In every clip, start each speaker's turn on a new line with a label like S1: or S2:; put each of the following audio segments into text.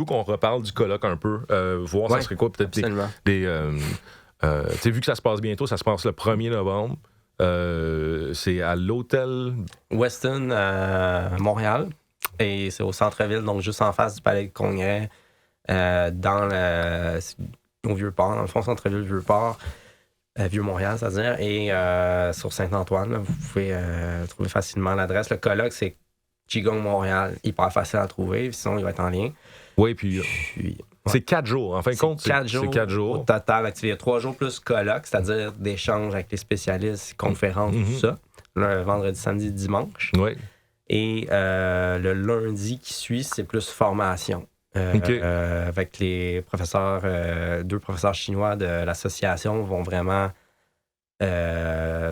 S1: qu'on reparle du colloque un peu, voir ça serait quoi, peut-être vu que ça se passe bientôt, ça se passe le 1er novembre. C'est à l'hôtel
S2: Weston à Montréal. Et c'est au centre-ville, donc juste en face du Palais de Congrès, au Vieux-Port, dans le fond, centre-ville Vieux-Port, Vieux-Montréal, c'est-à-dire, et sur Saint-Antoine, là, vous pouvez trouver facilement l'adresse. Le colloque, c'est Qigong Montréal, hyper facile à trouver, sinon il va être en lien.
S1: Oui, puis c'est 4 jours. En fin de compte, c'est 4 jours.
S2: Au total, il y a 3 jours plus colloque, c'est-à-dire d'échanges avec les spécialistes, conférences, tout ça. Le vendredi, samedi, dimanche.
S1: Oui.
S2: Et le lundi qui suit, c'est plus formation. Avec les professeurs, 2 professeurs chinois de l'association vont vraiment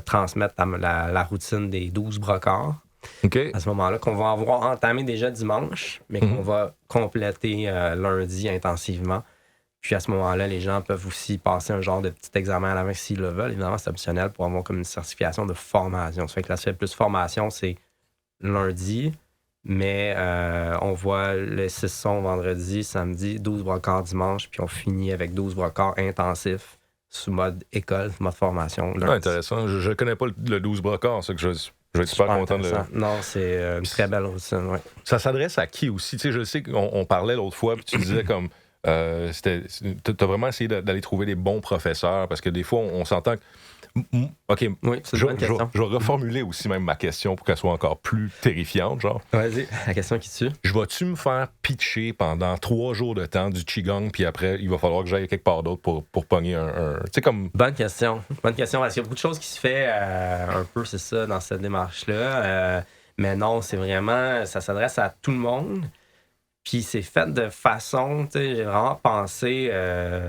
S2: transmettre la routine des 12 brocards. À ce moment-là, qu'on va avoir entamé déjà dimanche, mais qu'on va compléter lundi intensivement. Puis à ce moment-là, les gens peuvent aussi passer un genre de petit examen à la main s'ils le veulent. Évidemment, c'est optionnel pour avoir comme une certification de formation. Ça fait que l'aspect plus formation, c'est lundi, mais on voit le 6 sons vendredi, samedi, 12 brocards dimanche, puis on finit avec 12 brocards intensifs sous mode école, mode formation.
S1: Intéressant. Je ne connais pas le 12 brocards, c'est que je vais être super content de le...
S2: Non, c'est une très belle routine, oui.
S1: Ça s'adresse à qui aussi? Tu sais, je sais qu'on parlait l'autre fois, puis tu disais comme... t'as vraiment essayé d'aller trouver des bons professeurs, parce que des fois, on s'entend que... OK,
S2: oui, c'est une bonne question.
S1: Je vais reformuler aussi même ma question pour qu'elle soit encore plus terrifiante, genre.
S2: Vas-y, la question qui tue.
S1: Je vais-tu me faire pitcher pendant 3 jours de temps du Qigong, puis après, il va falloir que j'aille quelque part d'autre pour pogner un... Tu sais, comme...
S2: Bonne question, parce qu'il y a beaucoup de choses qui se fait un peu, c'est ça, dans cette démarche-là. Mais non, c'est vraiment... Ça s'adresse à tout le monde. Puis c'est fait de façon, tu sais, j'ai vraiment pensé,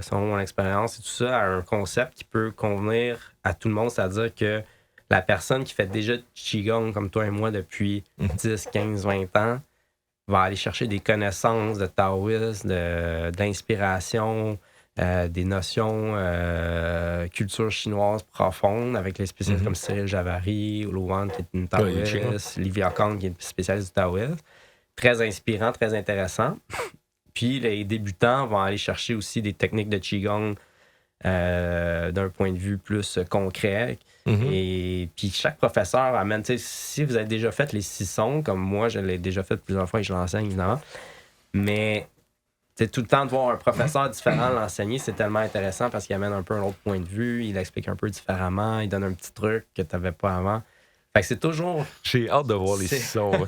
S2: selon mon expérience et tout ça, à un concept qui peut convenir à tout le monde, c'est-à-dire que la personne qui fait déjà du Qigong, comme toi et moi, depuis 10, 15, 20 ans, va aller chercher des connaissances de taoïsme, d'inspiration, des notions culture chinoise profonde avec les spécialistes comme Cyril Javary, Lu Wan, qui est une taoïste, Livia Kang, qui est une spécialiste du taoïsme. Très inspirant, très intéressant. Puis les débutants vont aller chercher aussi des techniques de Qigong d'un point de vue plus concret. Et puis chaque professeur amène, tu sais, si vous avez déjà fait les 6 sons, comme moi, je l'ai déjà fait plusieurs fois et je l'enseigne évidemment, mais tout le temps de voir un professeur différent l'enseigner, c'est tellement intéressant parce qu'il amène un peu un autre point de vue, il explique un peu différemment, il donne un petit truc que tu n'avais pas avant. Fait que c'est toujours...
S1: J'ai hâte de voir les 6 sons.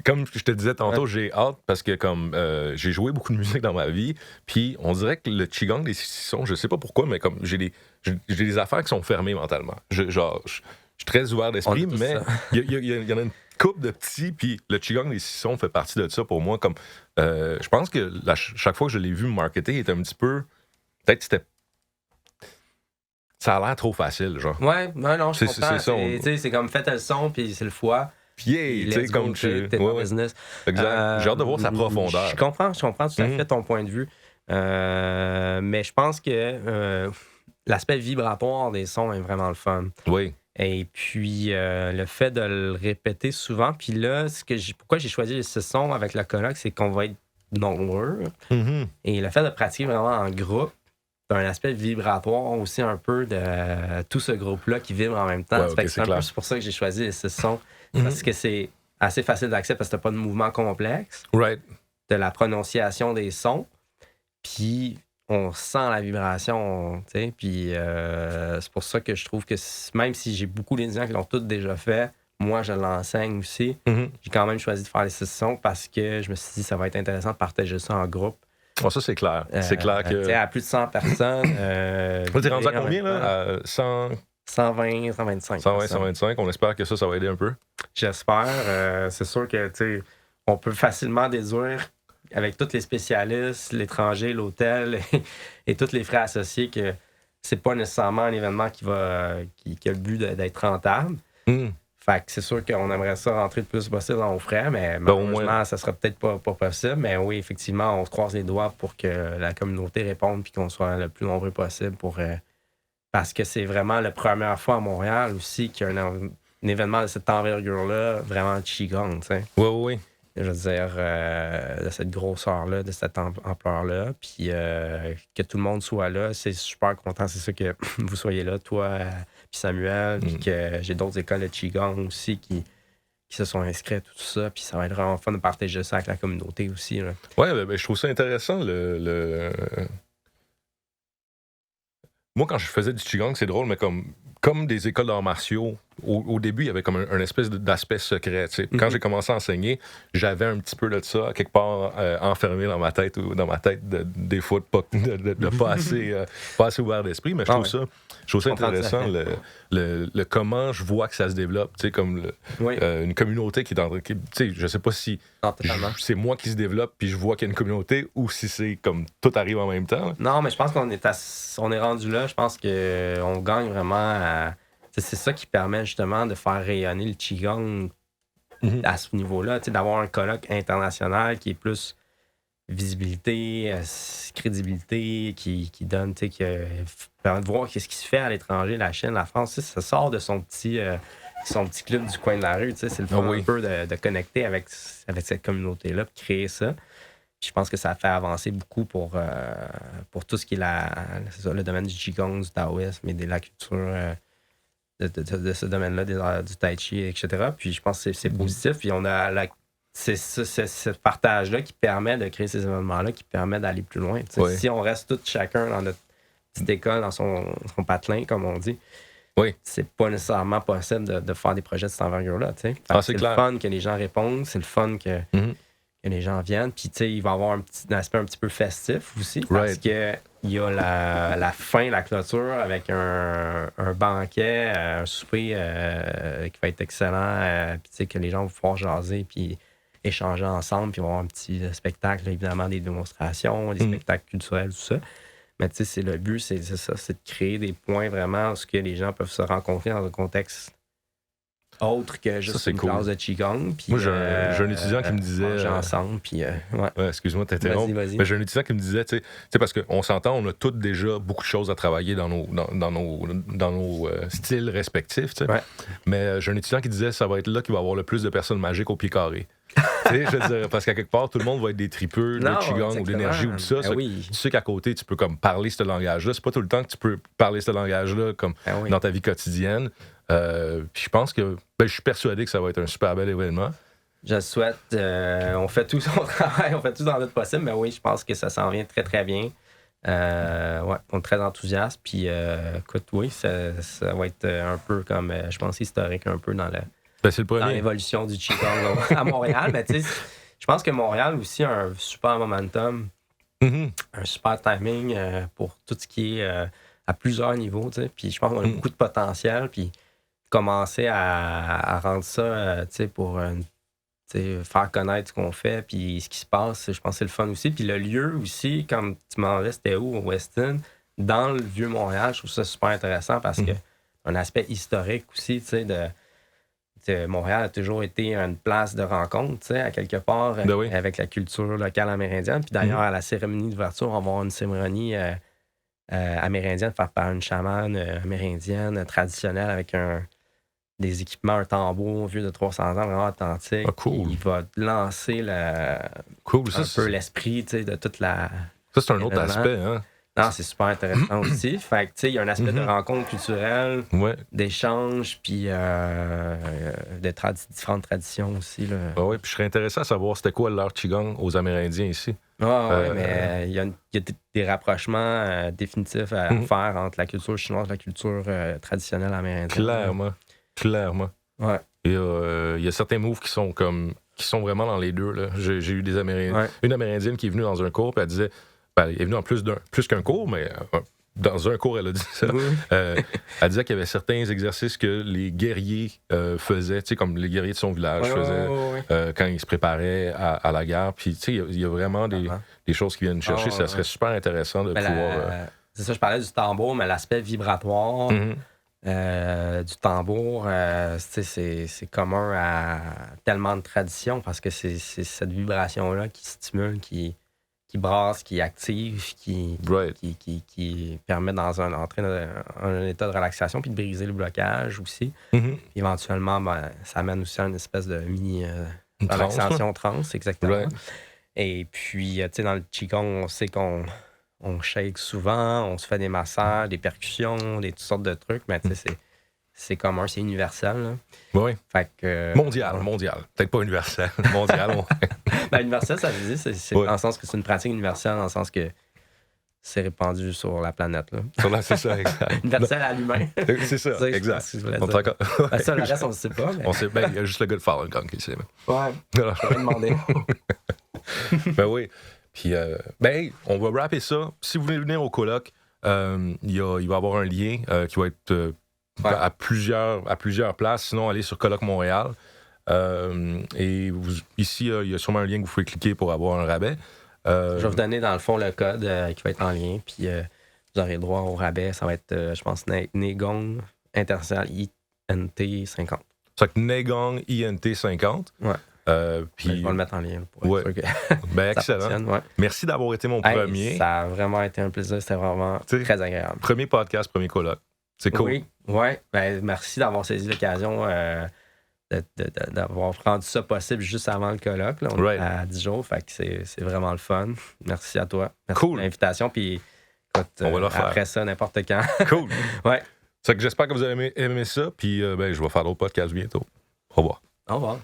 S1: Comme je te disais tantôt, j'ai hâte parce que comme j'ai joué beaucoup de musique dans ma vie, puis on dirait que le Qigong des 6 sons, je sais pas pourquoi, mais comme j'ai des affaires qui sont fermées mentalement. Je suis très ouvert d'esprit, mais il y en a une couple de petits, puis le Qigong des 6 sons fait partie de ça pour moi. Comme je pense que chaque fois que je l'ai vu me marketer, il était un petit peu... Peut-être que c'était... Ça a l'air trop facile, genre.
S2: Ouais, non, je comprends. C'est comme faites le son, puis c'est le foie.
S1: Puis, tu sais, comme tu...
S2: T'es dans business.
S1: Exact. J'ai hâte de voir sa profondeur.
S2: Je comprends tout à fait ton point de vue. Mais je pense que l'aspect vibratoire des sons est vraiment le fun.
S1: Oui.
S2: Et puis, le fait de le répéter souvent, puis là, pourquoi j'ai choisi les 6 sons avec le colloque, c'est qu'on va être nombreux. Et le fait de pratiquer vraiment en groupe, un aspect vibratoire aussi un peu de tout ce groupe-là qui vibre en même temps. C'est pour ça que j'ai choisi les 6 sons. Parce que c'est assez facile d'accès parce que t'as pas de mouvement complexe.
S1: Right.
S2: De la prononciation des sons. Puis on sent la vibration, tu sais. Puis c'est pour ça que je trouve que même si j'ai beaucoup d'étudiants qui l'ont tous déjà fait, moi je l'enseigne aussi. J'ai quand même choisi de faire les 6 sons parce que je me suis dit ça va être intéressant de partager ça en groupe.
S1: Oh, ça, c'est clair. C'est clair que...
S2: À plus de 100 personnes.
S1: T'es rendu à combien, là? À 100...
S2: 120, 125.
S1: 120, 125. On espère que ça va aider un peu.
S2: J'espère. C'est sûr que, tu sais, on peut facilement déduire, avec tous les spécialistes, l'étranger, l'hôtel et tous les frais associés, que c'est pas nécessairement un événement qui a le but d'être rentable. Fait que c'est sûr qu'on aimerait ça rentrer le plus possible dans nos frais, mais malheureusement, ça sera peut-être pas possible. Mais oui, effectivement, on se croise les doigts pour que la communauté réponde puis qu'on soit le plus nombreux possible parce que c'est vraiment la première fois à Montréal aussi qu'il y a un événement de cette envergure-là, vraiment Qigong, tu sais.
S1: Oui.
S2: je veux dire, de cette grosseur-là, de cette ampleur-là, puis que tout le monde soit là. C'est super content, c'est ça que vous soyez là, toi, puis Samuel, puis que j'ai d'autres écoles de Qigong aussi qui se sont inscrits, tout ça, puis ça va être vraiment fun de partager ça avec la communauté aussi. Là.
S1: Ouais, ben, je trouve ça intéressant. Moi, quand je faisais du Qigong, c'est drôle, mais comme des écoles d'arts martiaux, au début, il y avait comme un espèce d'aspect secret. Tu sais. Quand j'ai commencé à enseigner, j'avais un petit peu de ça, quelque part enfermé dans ma tête, ou dans ma tête des fois de pas assez ouvert d'esprit. Mais je trouve ça intéressant, le comment je vois que ça se développe. Tu sais, comme une communauté qui est en train. Tu sais, je sais pas si c'est moi qui se développe puis je vois qu'il y a une communauté ou si c'est comme tout arrive en même temps. Là.
S2: Non, mais je pense qu'on est rendu là. Je pense qu'on gagne vraiment à. C'est ça qui permet justement de faire rayonner le Qigong à ce niveau-là, d'avoir un colloque international qui est plus visibilité, crédibilité, qui donne, qui permet de voir ce qui se fait à l'étranger, la Chine, la France. Ça sort de son petit club du coin de la rue. C'est le fun un peu de connecter avec cette communauté-là, de créer ça. Puis je pense que ça fait avancer beaucoup pour tout ce qui est le domaine du Qigong, du taoïsme et de la culture de ce domaine-là, du tai chi, etc. Puis je pense que c'est positif. Puis on a c'est ce partage-là qui permet de créer ces événements-là, qui permet d'aller plus loin. Si on reste tous chacun dans notre petite école, dans son patelin, comme on dit, c'est pas nécessairement possible de faire des projets de cette envergure-là. C'est le fun que les gens répondent, c'est le fun que les gens viennent. Puis, il va y avoir un aspect un petit peu festif aussi. Parce qu'il y a la fin, la clôture avec un banquet, un souper qui va être excellent. Puis, que les gens vont pouvoir jaser puis échanger ensemble. Puis, ils vont avoir un petit spectacle, évidemment, des démonstrations, des spectacles culturels, tout ça. Mais, c'est le but, c'est ça, c'est de créer des points vraiment où les gens peuvent se rencontrer dans un contexte autre que juste une classe de Qigong. Puis,
S1: moi, j'ai un étudiant qui me disait.
S2: Manger ensemble, puis.
S1: Excuse-moi de t'interrompre.
S2: Vas-y.
S1: Mais j'ai un étudiant qui me disait, tu sais, parce qu'on s'entend, on a tous déjà beaucoup de choses à travailler dans nos styles respectifs, tu sais.
S2: Ouais.
S1: Mais j'ai un étudiant qui disait, ça va être là qu'il va y avoir le plus de personnes magiques au pied carré. Tu sais, je veux dire, parce qu'à quelque part, tout le monde va être des tripeux de Qigong ou d'énergie ou tout ça. Tu sais qu'à côté, tu peux comme parler ce langage-là. C'est pas tout le temps que tu peux parler ce langage-là comme dans ta vie quotidienne. Puis je pense que je suis persuadé que ça va être un super bel événement.
S2: Je souhaite. On fait tout son travail, on fait tout dans notre possible, mais oui, je pense que ça s'en vient très, très bien. On est très enthousiaste. Puis écoute, oui, ça va être un peu comme, je pense, historique un peu dans l'évolution du Qigong à Montréal. Mais tu sais, je pense que Montréal aussi a un super momentum, un super timing pour tout ce qui est à plusieurs niveaux. Puis je pense qu'on a beaucoup de potentiel. Puis commencer à rendre ça, pour faire connaître ce qu'on fait, puis ce qui se passe, je pense que c'est le fun aussi. Puis le lieu aussi, comme tu m'en disais, c'était où, au Westin, dans le Vieux-Montréal, je trouve ça super intéressant parce que un aspect historique aussi, Montréal a toujours été une place de rencontre, à quelque part, avec la culture locale amérindienne. Puis d'ailleurs, à la cérémonie d'ouverture, on va avoir une cérémonie amérindienne faite par une chamane amérindienne traditionnelle avec des équipements, un tambour vieux de 300 ans, vraiment authentique.
S1: Cool.
S2: Il va lancer peu l'esprit de toute la...
S1: Ça, c'est un autre aspect, hein?
S2: Non, c'est super intéressant aussi. Fait que, il y a un aspect de rencontre culturelle, d'échange, puis différentes traditions aussi. Là.
S1: Oui, puis je serais intéressé à savoir c'était quoi l'art Qigong aux Amérindiens ici.
S2: Mais il y a des rapprochements définitifs à faire entre la culture chinoise et la culture traditionnelle amérindienne.
S1: Clairement.
S2: Ouais.
S1: Et il y a certains moves qui sont vraiment dans les deux. Là. J'ai eu des Amérindiens. Une Amérindienne qui est venue dans un cours, puis elle disait, elle est venue en plus qu'un cours, mais dans un cours, elle a dit ça. Elle disait qu'il y avait certains exercices que les guerriers faisaient, comme les guerriers de son village faisaient quand ils se préparaient à la guerre. Puis, il y a vraiment des choses qui viennent chercher. Ça serait super intéressant de pouvoir...
S2: C'est ça, je parlais du tambour, mais l'aspect vibratoire... du tambour, c'est commun à tellement de traditions parce que c'est cette vibration-là qui stimule, qui brasse, qui active, qui permet d'entrer dans un état de relaxation puis de briser le blocage aussi. Puis éventuellement, ça amène aussi à une espèce de dans l'accélération trans, exactement.
S1: Right.
S2: Et puis, tu sais, dans le Qigong, on sait qu'on shake souvent, on se fait des massages, des percussions, toutes sortes de trucs, mais tu sais, c'est commun, c'est universel. Là.
S1: Oui.
S2: Fait que,
S1: mondial. Peut-être pas universel. Mondial.
S2: Ben, universel, ça veut dire, c'est dans le sens que c'est une pratique universelle, dans le sens que c'est répandu sur la planète. Là.
S1: C'est ça, exact.
S2: Universel à l'humain.
S1: C'est ça,
S2: C'est
S1: exact.
S2: ce que je voulais
S1: On
S2: dire.
S1: encore...
S2: Ben, ça, le reste, on ne sait pas. Mais...
S1: On sait, ben, il y a juste le gars de Fallen Gong qui sait.
S2: Ouais, je vais demander.
S1: Ben oui. Puis, ben, on va rapper ça. Si vous voulez venir au colloque, il va y avoir un lien qui va être à plusieurs places. Sinon, allez sur Colloque Montréal. Et ici, il y a sûrement un lien que vous pouvez cliquer pour avoir un rabais.
S2: Je vais vous donner, dans le fond, le code qui va être en lien. Puis, vous aurez le droit au rabais. Ça va être, je pense, Negong International INT 50.
S1: C'est que Negong INT 50.
S2: Ouais.
S1: Puis...
S2: Je vais le mettre en lien pour
S1: ouais.
S2: être sûr que
S1: ben,
S2: ça
S1: excellent.
S2: fonctionne. Ouais.
S1: Merci d'avoir été mon premier.
S2: Ça a vraiment été un plaisir. C'était vraiment très agréable.
S1: Premier podcast, premier colloque. C'est cool.
S2: Oui, ouais. Ben, merci d'avoir saisi l'occasion d'avoir rendu ça possible juste avant le colloque. Là. On est à 10 jours, fait que c'est vraiment le fun. Merci à toi. Merci pour l'invitation. Puis, écoute,
S1: on va le refaire.
S2: Après ça, n'importe quand.
S1: Cool.
S2: Ouais.
S1: C'est que j'espère que vous allez aimer ça. Puis, ben, je vais faire d'autres podcasts bientôt. Au revoir.
S2: Au revoir.